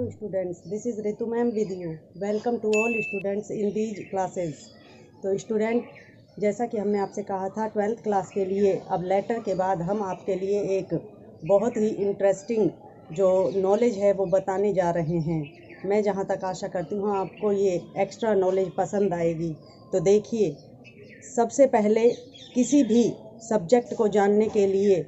Hello students, this is Ritu ma'am with you. Welcome to all students in these classes. तो student, जैसा कि हमने आपसे कहा था 12th क्लास के लिए अब लेटर के बाद हम आपके लिए एक बहुत ही इंटरेस्टिंग जो नॉलेज है वो बताने जा रहे हैं। मैं जहाँ तक आशा करती हूँ आपको ये एक्स्ट्रा नॉलेज पसंद आएगी। तो देखिए, सबसे पहले किसी भी सब्जेक्ट को जानने के लिए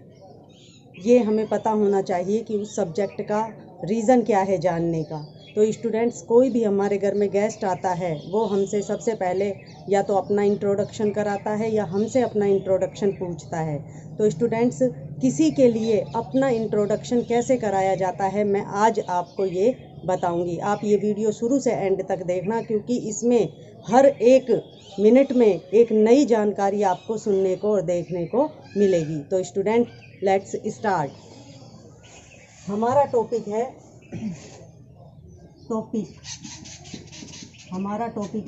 ये हमें पता होना चाहिए कि उस सब्जेक्ट का रीज़न क्या है जानने का। तो स्टूडेंट्स, कोई भी हमारे घर में गेस्ट आता है वो हमसे सबसे पहले या तो अपना इंट्रोडक्शन कराता है या हमसे अपना इंट्रोडक्शन पूछता है। तो स्टूडेंट्स, किसी के लिए अपना इंट्रोडक्शन कैसे कराया जाता है मैं आज आपको ये बताऊंगी। आप ये वीडियो शुरू से एंड तक देखना, क्योंकि इसमें हर एक मिनट में एक नई जानकारी आपको सुनने को और देखने को मिलेगी। तो स्टूडेंट, लेट्स स्टार्ट। हमारा टॉपिक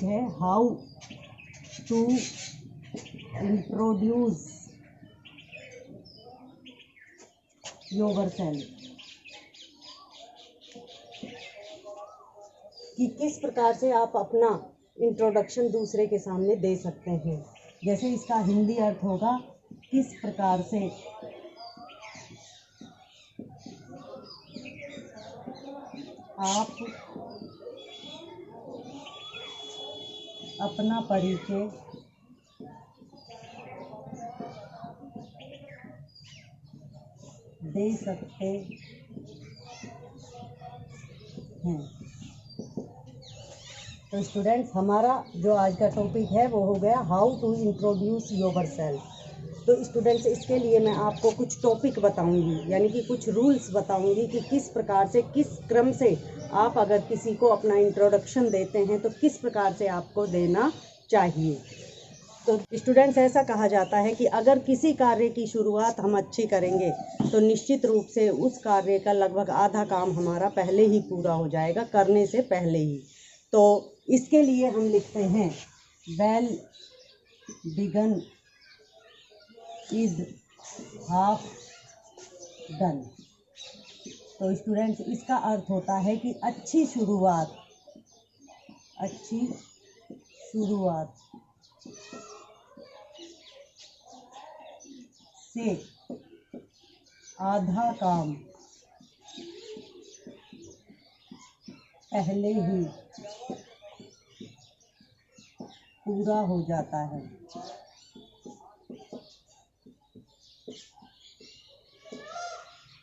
है हाउ टू इंट्रोड्यूस योरसेल्फ, कि किस प्रकार से आप अपना इंट्रोडक्शन दूसरे के सामने दे सकते हैं। जैसे इसका हिंदी अर्थ होगा किस प्रकार से आप अपना परिचय दे सकते हैं। तो स्टूडेंट्स, हमारा जो आज का टॉपिक है वो हो गया हाउ टू इंट्रोड्यूस योरसेल्फ। तो स्टूडेंट्स, इसके लिए मैं आपको कुछ टॉपिक बताऊंगी, यानी कि कुछ रूल्स बताऊंगी कि किस प्रकार से, किस क्रम से आप अगर किसी को अपना इंट्रोडक्शन देते हैं तो किस प्रकार से आपको देना चाहिए। तो स्टूडेंट्स, ऐसा कहा जाता है कि अगर किसी कार्य की शुरुआत हम अच्छी करेंगे तो निश्चित रूप से उस कार्य का लगभग आधा काम हमारा पहले ही पूरा हो जाएगा, करने से पहले ही। तो इसके लिए हम लिखते हैं well begun is half done. तो स्टूडेंट्स, इसका अर्थ होता है कि अच्छी शुरुआत से आधा काम पहले ही पूरा हो जाता है।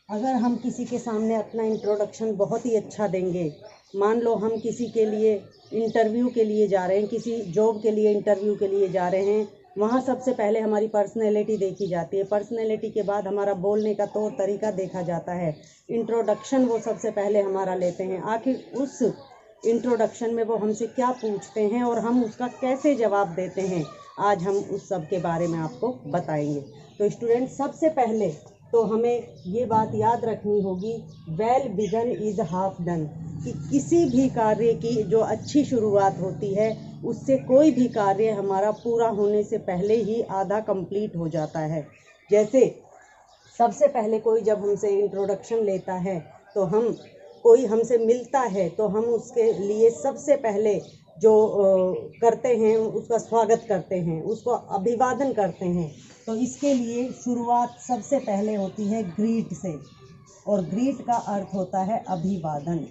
अगर हम किसी के सामने अपना इंट्रोडक्शन बहुत ही अच्छा देंगे, मान लो हम किसी के लिए इंटरव्यू के लिए जा रहे हैं, किसी जॉब के लिए इंटरव्यू के लिए जा रहे हैं, वहाँ सबसे पहले हमारी पर्सनैलिटी देखी जाती है। पर्सनैलिटी के बाद हमारा बोलने का तौर तरीका देखा जाता है। इंट्रोडक्शन वो सबसे पहले हमारा लेते हैं। आखिर उस इंट्रोडक्शन में वो हमसे क्या पूछते हैं और हम उसका कैसे जवाब देते हैं, आज हम उस सब के बारे में आपको बताएंगे। तो स्टूडेंट, सबसे पहले तो हमें ये बात याद रखनी होगी, well begun is half done, कि किसी भी कार्य की जो अच्छी शुरुआत होती है उससे कोई भी कार्य हमारा पूरा होने से पहले ही आधा कंप्लीट हो जाता है। जैसे सबसे पहले कोई जब हमसे इंट्रोडक्शन लेता है तो कोई हमसे मिलता है तो हम उसके लिए सबसे पहले जो करते हैं उसका स्वागत करते हैं, उसको अभिवादन करते हैं। तो इसके लिए शुरुआत सबसे पहले होती है ग्रीट से, और ग्रीट का अर्थ होता है अभिवादन।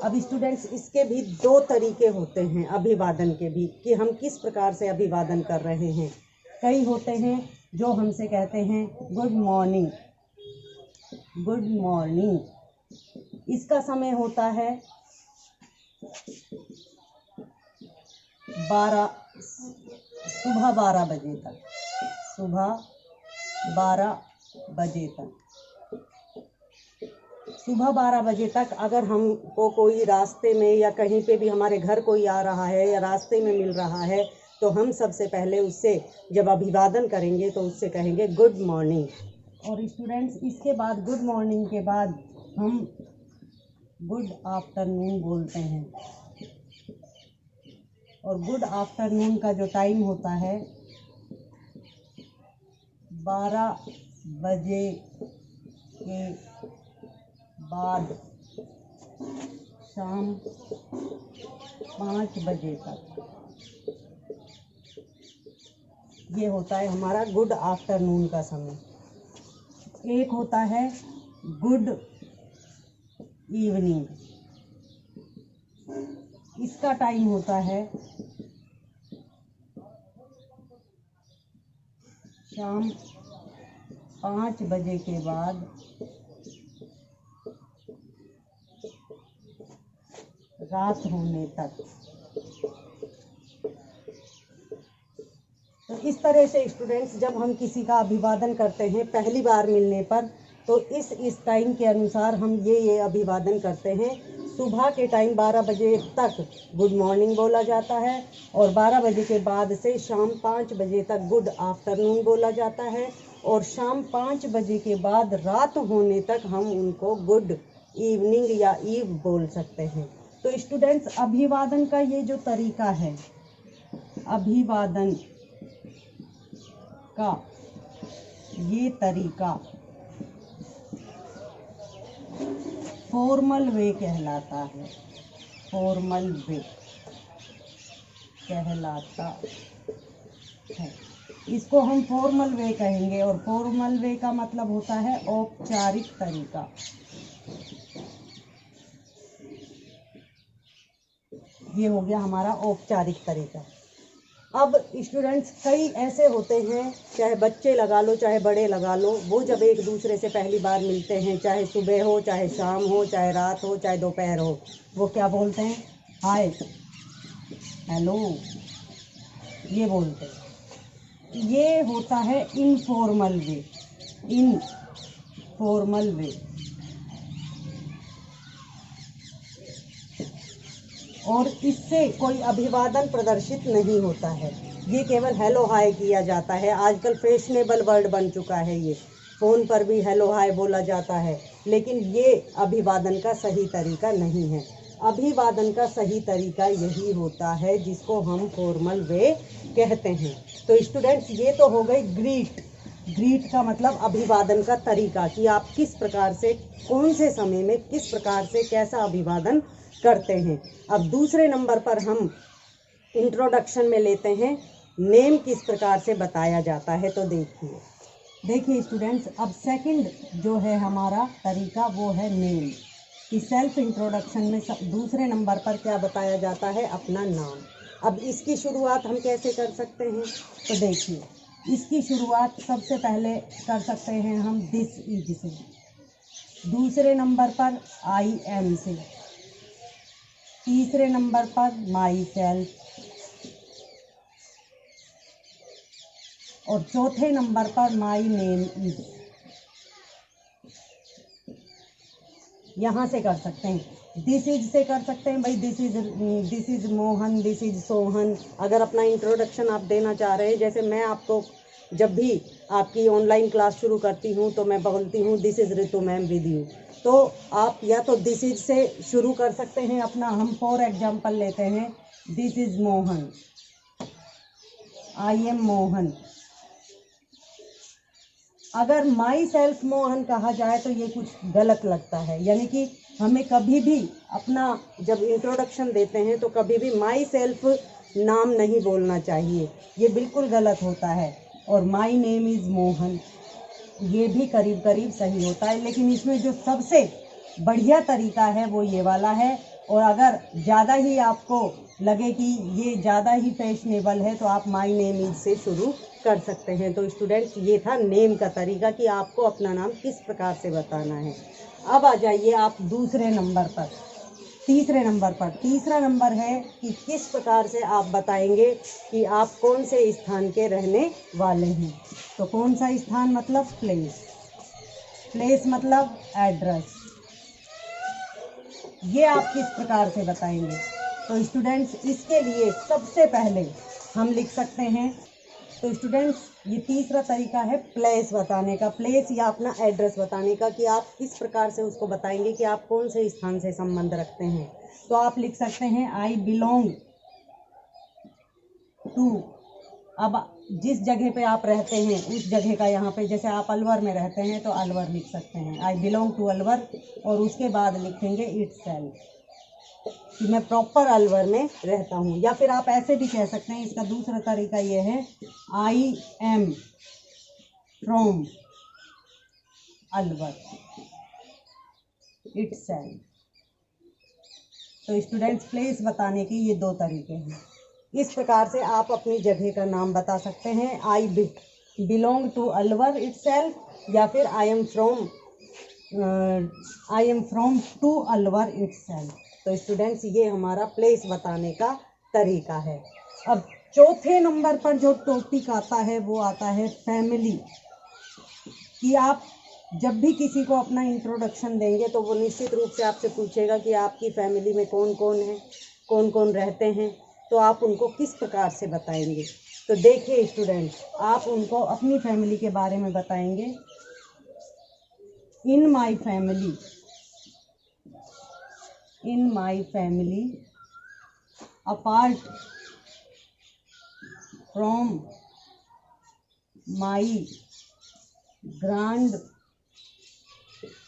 अब स्टूडेंट्स, इसके भी दो तरीके होते हैं अभिवादन के भी, कि हम किस प्रकार से अभिवादन कर रहे हैं। कई होते हैं जो हमसे कहते हैं गुड मॉर्निंग। इसका समय होता है सुबह 12 बजे तक। सुबह 12 बजे तक अगर हमको कोई रास्ते में या कहीं पे भी हमारे घर कोई आ रहा है या रास्ते में मिल रहा है तो हम सबसे पहले उससे जब अभिवादन करेंगे तो उससे कहेंगे गुड मॉर्निंग। और स्टूडेंट्स, इसके बाद गुड मॉर्निंग के बाद हम गुड आफ्टरनून बोलते हैं। और गुड आफ्टरनून का जो टाइम होता है 12 बजे के बाद शाम 5 बजे तक, ये होता है हमारा गुड आफ्टरनून का समय। एक होता है गुड इवनिंग, इसका टाइम होता है शाम 5 बजे के बाद रात होने तक। तो इस तरह से स्टूडेंट्स, जब हम किसी का अभिवादन करते हैं पहली बार मिलने पर, तो इस टाइम के अनुसार हम ये अभिवादन करते हैं। सुबह के टाइम 12 बजे तक गुड मॉर्निंग बोला जाता है, और 12 बजे के बाद से शाम 5 बजे तक गुड आफ्टरनून बोला जाता है, और शाम 5 बजे के बाद रात होने तक हम उनको गुड इवनिंग या ईव बोल सकते हैं। तो स्टूडेंट्स, अभिवादन का ये जो तरीका है, अभिवादन का ये तरीका फॉर्मल वे कहलाता है। फॉर्मल वे कहलाता है, इसको हम फॉर्मल वे कहेंगे। और फॉर्मल वे का मतलब होता है औपचारिक तरीका। ये हो गया हमारा औपचारिक तरीका। अब स्टूडेंट्स, कई ऐसे होते हैं, चाहे बच्चे लगा लो चाहे बड़े लगा लो, वो जब एक दूसरे से पहली बार मिलते हैं, चाहे सुबह हो चाहे शाम हो चाहे रात हो चाहे दोपहर हो, वो क्या बोलते हैं? हाय, हेलो, ये बोलते हैं। ये होता है इनफॉर्मल वे। इनफॉर्मल वे। और इससे कोई अभिवादन प्रदर्शित नहीं होता है, ये केवल हेलो हाय किया जाता है। आजकल फैशनेबल वर्ड बन चुका है ये, फ़ोन पर भी हेलो हाय बोला जाता है, लेकिन ये अभिवादन का सही तरीका नहीं है। अभिवादन का सही तरीका यही होता है जिसको हम फॉर्मल वे कहते हैं। तो स्टूडेंट्स, ये तो हो गई ग्रीट। ग्रीट का मतलब अभिवादन का तरीका, कि आप किस प्रकार से, कौन से समय में, किस प्रकार से कैसा अभिवादन करते हैं। अब दूसरे नंबर पर हम इंट्रोडक्शन में लेते हैं, नेम किस प्रकार से बताया जाता है। तो देखिए स्टूडेंट्स, अब सेकंड जो है हमारा तरीका वो है नेम, कि सेल्फ इंट्रोडक्शन में दूसरे नंबर पर क्या बताया जाता है? अपना नाम। अब इसकी शुरुआत हम कैसे कर सकते हैं? तो देखिए, इसकी शुरुआत सबसे पहले कर सकते हैं हम दिस इज से, दूसरे नंबर पर आई एम से, तीसरे नंबर पर माई सेल्फ, और चौथे नंबर पर माई नेम इज। यहाँ से कर सकते हैं। दिस इज से कर सकते हैं, भाई this is Mohan, this is Sohan. अगर अपना इंट्रोडक्शन आप देना चाह रहे हैं, जैसे मैं आपको जब भी आपकी ऑनलाइन क्लास शुरू करती हूँ तो मैं बोलती हूँ this is Ritu ma'am with you, तो आप या तो दिस इज से शुरू कर सकते हैं अपना। हम फॉर एग्जाम्पल लेते हैं, this is Mohan, I am Mohan. अगर माई सेल्फ मोहन कहा जाए तो ये कुछ गलत लगता है, यानी कि हमें कभी भी अपना जब इंट्रोडक्शन देते हैं तो कभी भी माई सेल्फ नाम नहीं बोलना चाहिए, ये बिल्कुल गलत होता है। और माई नेम इज़ मोहन, ये भी करीब करीब सही होता है, लेकिन इसमें जो सबसे बढ़िया तरीका है वो ये वाला है। और अगर ज़्यादा ही आपको लगे कि ये ज़्यादा ही फैशनेबल है तो आप माई नेम इज से शुरू कर सकते हैं। तो स्टूडेंट्स, ये था नेम का तरीका, कि आपको अपना नाम किस प्रकार से बताना है। अब आ जाइए आप दूसरे नंबर पर, तीसरे नंबर पर। तीसरा नंबर है कि किस प्रकार से आप बताएंगे कि आप कौन से स्थान के रहने वाले हैं। तो कौन सा स्थान मतलब प्लेस, प्लेस मतलब एड्रेस, ये आप किस प्रकार से बताएंगे। तो स्टूडेंट्स, इसके लिए सबसे पहले हम लिख सकते हैं, तो स्टूडेंट्स ये तीसरा तरीका है प्लेस बताने का, प्लेस या अपना एड्रेस बताने का, कि आप किस प्रकार से उसको बताएंगे कि आप कौन से स्थान से संबंध रखते हैं। तो आप लिख सकते हैं आई बिलोंग टू। अब जिस जगह पे आप रहते हैं उस जगह का यहाँ पे, जैसे आप अलवर में रहते हैं तो अलवर लिख सकते हैं, आई बिलोंग टू अलवर, और उसके बाद लिखेंगे इटसेल्फ कि मैं प्रॉपर अलवर में रहता हूँ। या फिर आप ऐसे भी कह सकते हैं, इसका दूसरा तरीका ये है, आई एम फ्रॉम अलवर इटसेल्फ। तो स्टूडेंट्स, प्लेस बताने के ये दो तरीके हैं। इस प्रकार से आप अपनी जगह का नाम बता सकते हैं, I belong to Alwar itself, या फिर I am from to Alwar itself. तो स्टूडेंट्स, ये हमारा प्लेस बताने का तरीका है। अब चौथे नंबर पर जो टॉपिक आता है वो आता है फैमिली, कि आप जब भी किसी को अपना इंट्रोडक्शन देंगे तो वो निश्चित रूप से आपसे पूछेगा कि आपकी फैमिली में कौन कौन है, कौन कौन रहते हैं, तो आप उनको किस प्रकार से बताएंगे। तो देखिए स्टूडेंट, आप उनको अपनी फैमिली के बारे में बताएंगे, in my family apart from my grand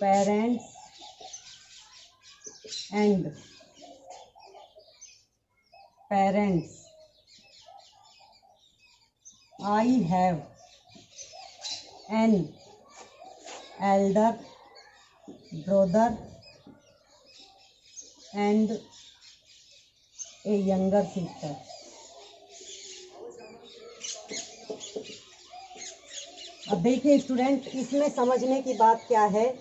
parents and parents, I have an elder brother and a younger sister. अब देखिए स्टूडेंट, इसमें समझने की बात क्या है,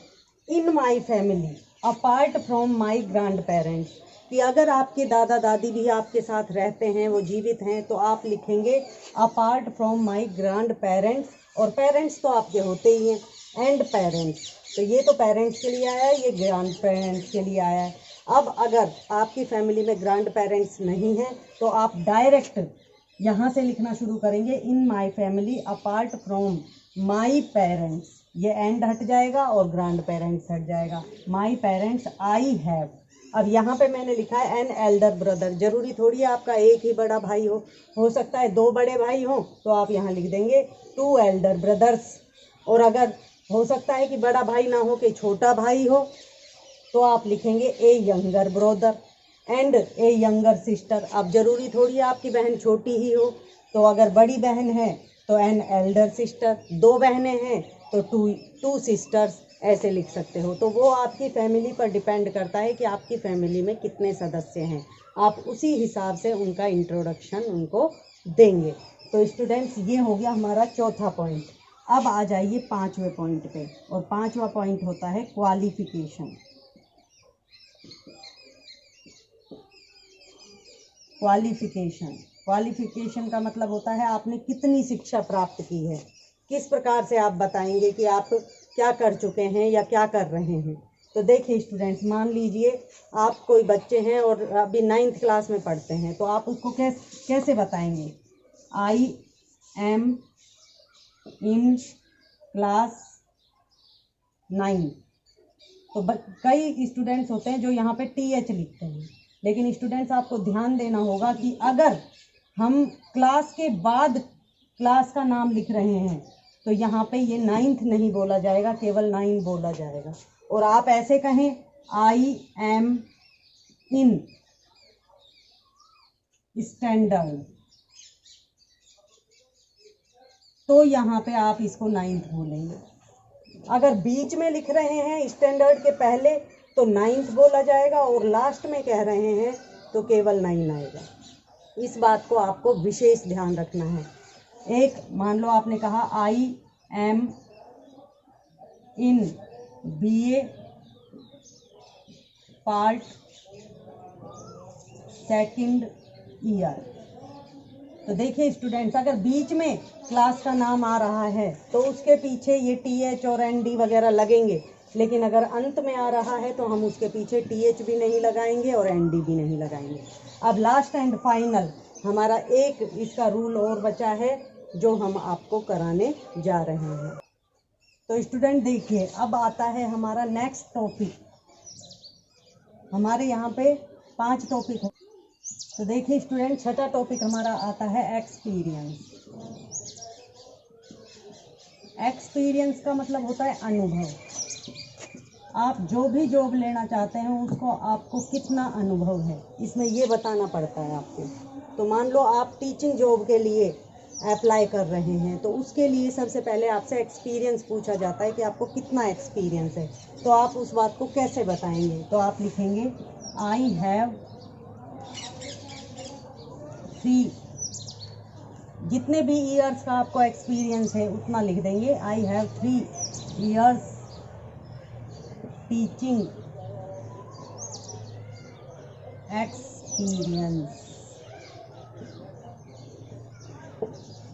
in my family apart from my grandparents, कि अगर आपके दादा दादी भी आपके साथ रहते हैं, वो जीवित हैं, तो आप लिखेंगे apart from my grand parents, और पेरेंट्स तो आपके होते ही हैं, एंड पेरेंट्स, तो ये तो पेरेंट्स के लिए आया है, ये ग्रैंड पेरेंट्स के लिए आया है। अब अगर आपकी फैमिली में ग्रैंड पेरेंट्स नहीं हैं तो आप डायरेक्ट यहाँ से लिखना शुरू करेंगे, in my family apart from my parents, ये एंड हट जाएगा और ग्रैंड पेरेंट्स हट जाएगा, माई पेरेंट्स आई हैव। अब यहाँ पे मैंने लिखा है एन एल्डर ब्रदर, जरूरी थोड़ी है आपका एक ही बड़ा भाई हो सकता है 2 बड़े भाई हों, तो आप यहाँ लिख देंगे 2 एल्डर ब्रदर्स, और अगर हो सकता है कि बड़ा भाई ना हो, कि छोटा भाई हो, तो आप लिखेंगे a younger brother and a younger sister. अब जरूरी थोड़ी है आपकी बहन छोटी ही हो, तो अगर बड़ी बहन है तो एन एल्डर सिस्टर, 2 बहनें हैं तो टू सिस्टर्स, ऐसे लिख सकते हो। तो वो आपकी फैमिली पर डिपेंड करता है कि आपकी फैमिली में कितने सदस्य हैं, आप उसी हिसाब से उनका इंट्रोडक्शन उनको देंगे। तो स्टूडेंट्स, ये हो गया हमारा चौथा पॉइंट। अब आ जाइए 5वें पॉइंट पे, और 5वां पॉइंट होता है क्वालिफिकेशन। क्वालिफिकेशन का मतलब होता है आपने कितनी शिक्षा प्राप्त की है, किस प्रकार से आप बताएंगे कि आप क्या कर चुके हैं या क्या कर रहे हैं। तो देखिए स्टूडेंट्स, मान लीजिए आप कोई बच्चे हैं और अभी 9th क्लास में पढ़ते हैं, तो आप उसको कैसे बताएंगे, आई एम इन क्लास 9। तो कई स्टूडेंट्स होते हैं जो यहाँ पे TH लिखते हैं, लेकिन स्टूडेंट्स आपको ध्यान देना होगा कि अगर हम क्लास के बाद क्लास का नाम लिख रहे हैं तो यहाँ पे ये 9th नहीं बोला जाएगा, केवल 9 बोला जाएगा। और आप ऐसे कहें, आई एम इन स्टैंडर्ड, तो यहाँ पे आप इसको 9th बोलेंगे। अगर बीच में लिख रहे हैं स्टैंडर्ड के पहले तो 9th बोला जाएगा, और लास्ट में कह रहे हैं तो केवल 9 आएगा। इस बात को आपको विशेष ध्यान रखना है। एक मान लो आपने कहा I am in BA part 2nd year. तो देखिए स्टूडेंट्स, अगर बीच में क्लास का नाम आ रहा है तो उसके पीछे ये TH और ND वगैरह लगेंगे, लेकिन अगर अंत में आ रहा है तो हम उसके पीछे TH भी नहीं लगाएंगे और ND भी नहीं लगाएंगे। अब लास्ट एंड फाइनल हमारा एक इसका रूल और बचा है जो हम आपको कराने जा रहे हैं। तो स्टूडेंट देखिए, अब आता है हमारा नेक्स्ट टॉपिक। हमारे यहाँ पे 5 टॉपिक है। तो देखिए स्टूडेंट, छठा टॉपिक हमारा आता है एक्सपीरियंस। एक्सपीरियंस का मतलब होता है अनुभव। आप जो भी जॉब लेना चाहते हैं उसको आपको कितना अनुभव है, इसमें ये बताना पड़ता है आपको। तो मान लो आप टीचिंग जॉब के लिए अप्लाई कर रहे हैं, तो उसके लिए सबसे पहले आपसे एक्सपीरियंस पूछा जाता है कि आपको कितना एक्सपीरियंस है। तो आप उस बात को कैसे बताएंगे? तो आप लिखेंगे आई हैव 3, जितने भी ईयर्स का आपको एक्सपीरियंस है उतना लिख देंगे। I have 3 years teaching experience,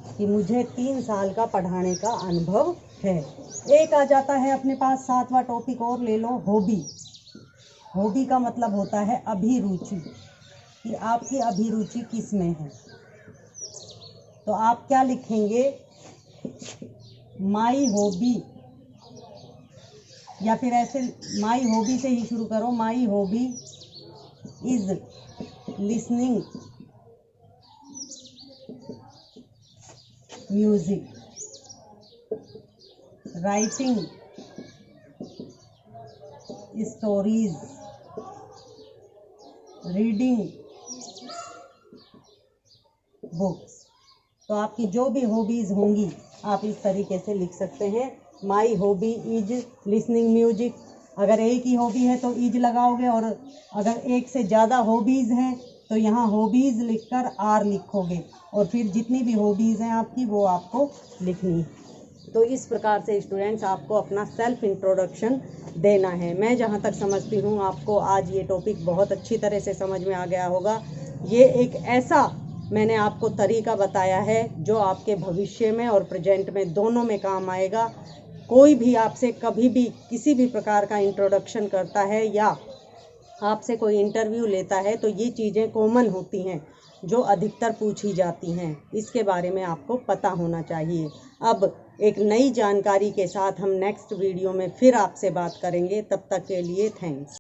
कि मुझे 3 साल का पढ़ाने का अनुभव है। एक आ जाता है अपने पास 7वां टॉपिक और ले लो, हॉबी। हॉबी का मतलब होता है अभिरुचि, कि आपकी अभिरुचि किस में है। तो आप क्या लिखेंगे? माई हॉबी, या फिर ऐसे माई हॉबी से ही शुरू करो। My hobby is listening music, writing stories, reading books. तो आपकी जो भी हॉबीज़ होंगी आप इस तरीके से लिख सकते हैं। My hobby is listening music. अगर एक ही हॉबी है तो इज लगाओगे, और अगर एक से ज़्यादा हॉबीज़ हैं तो यहाँ हॉबीज़ लिखकर आर लिखोगे, और फिर जितनी भी हॉबीज़ हैं आपकी वो आपको लिखनी है। तो इस प्रकार से स्टूडेंट्स आपको अपना सेल्फ इंट्रोडक्शन देना है। मैं जहाँ तक समझती हूँ आपको आज ये टॉपिक बहुत अच्छी तरह से समझ में आ गया होगा। ये एक ऐसा मैंने आपको तरीका बताया है जो आपके भविष्य में और प्रेजेंट में दोनों में काम आएगा। कोई भी आपसे कभी भी किसी भी प्रकार का इंट्रोडक्शन करता है या आपसे कोई इंटरव्यू लेता है तो ये चीज़ें कॉमन होती हैं जो अधिकतर पूछी जाती हैं। इसके बारे में आपको पता होना चाहिए। अब एक नई जानकारी के साथ हम नेक्स्ट वीडियो में फिर आपसे बात करेंगे। तब तक के लिए थैंक्स।